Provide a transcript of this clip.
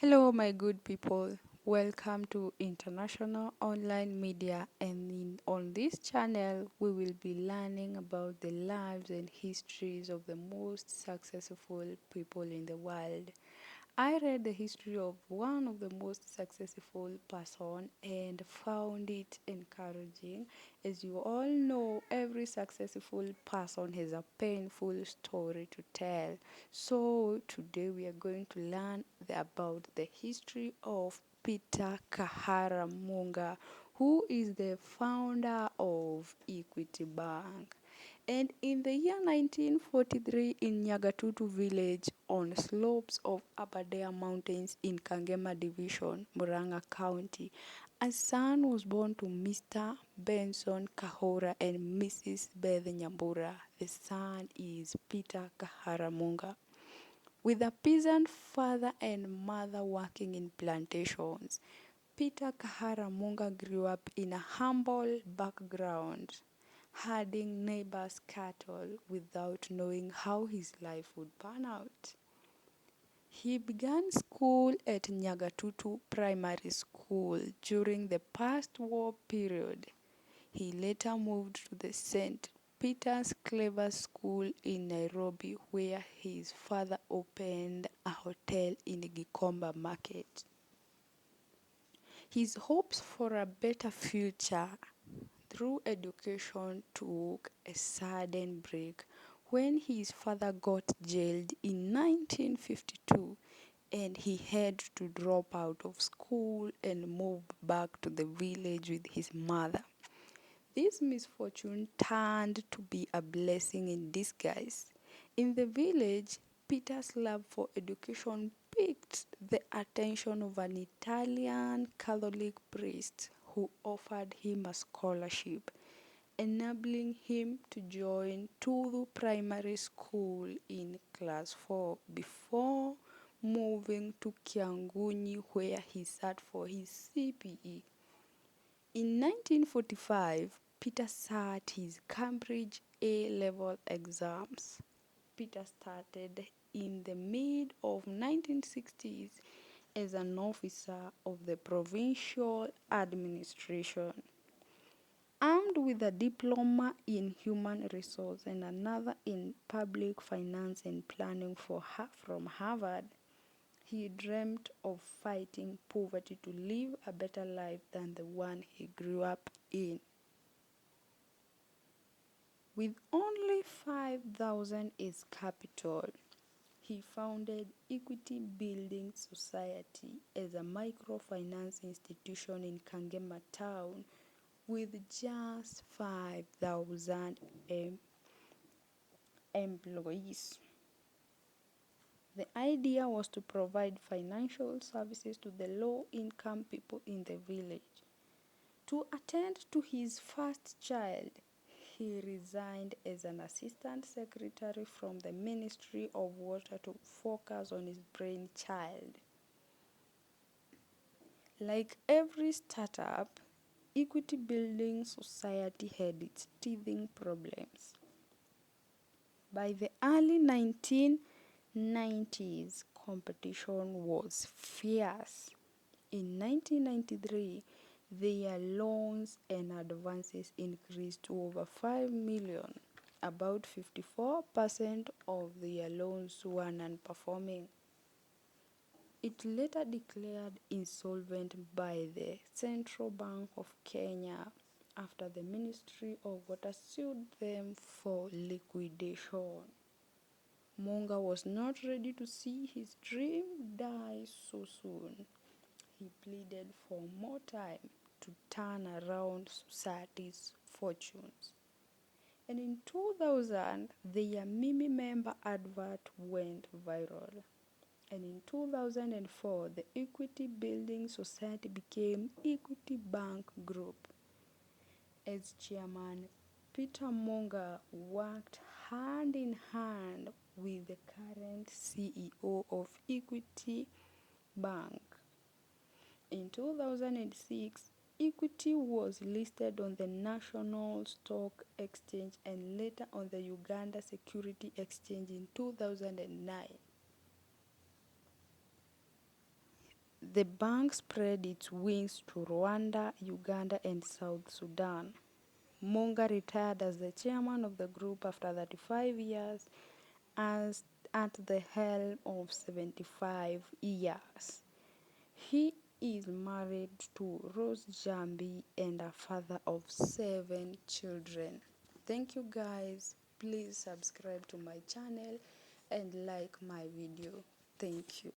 Hello, my good people. Welcome to International Online Media, and on this channel, we will be learning about the lives and histories of the most successful people in the world. I read the history of one of the most successful person and found it encouraging. As you all know, every successful person has a painful story to tell. So today we are going to learn about the history of Peter Kahara Munga, who is the founder of Equity Bank. And in the year 1943, in Nyagatutu village on slopes of Aberdare Mountains in Kangema Division, Muranga County, a son was born to Mr. Benson Kahora and Mrs. Beth Nyambura. The son is Peter Kahara Munga. With a peasant father and mother working in plantations, Peter Kahara Munga grew up in a humble background, herding neighbors' cattle without knowing how his life would pan out. He began school at Nyagatutu Primary School during the post-war period. He later moved to the St. Peter's Clever School in Nairobi, where his father opened a hotel in Gikomba Market. His hopes for a better future through education took a sudden break when his father got jailed in 1952 and he had to drop out of school and move back to the village with his mother. This misfortune turned to be a blessing in disguise. In the village, Peter's love for education piqued the attention of an Italian Catholic priest who offered him a scholarship, enabling him to join Tulu Primary School in class 4 before moving to Kiangunyi where he sat for his CPE. In 1945, Peter sat his Cambridge A-level exams. Peter started in the mid of 1960s as an officer of the provincial administration. Armed with a diploma in human resource and another in public finance and planning from Harvard, he dreamt of fighting poverty to live a better life than the one he grew up in. With only 5,000 as capital, he founded Equity Building Society as a microfinance institution in Kangema town with just 5,000 employees. The idea was to provide financial services to the low-income people in the village. To attend to his first child, he resigned as an assistant secretary from the Ministry of Water to focus on his brainchild. Like every startup, Equity Building Society had its teething problems. By the early 1990s, competition was fierce. In 1993, their loans and advances increased to over 5 million. About 54% of their loans were non-performing. It later declared insolvent by the Central Bank of Kenya after the Ministry of Water sued them for liquidation. Munga was not ready to see his dream die so soon. He pleaded for more time to turn around society's fortunes. And in 2000, their Mimi member advert went viral. And in 2004, the Equity Building Society became Equity Bank Group. As chairman, Peter Munga worked hand in hand with the current CEO of Equity Bank. In 2006, Equity was listed on the National Stock Exchange and later on the Uganda Security Exchange in 2009. The bank spread its wings to Rwanda, Uganda, and South Sudan. Munga retired as the chairman of the group after 35 years and at the helm of 75 years. He is married to Rose Jambi and a father of 7 children. Thank you guys. Please subscribe to my channel and like my video. Thank you.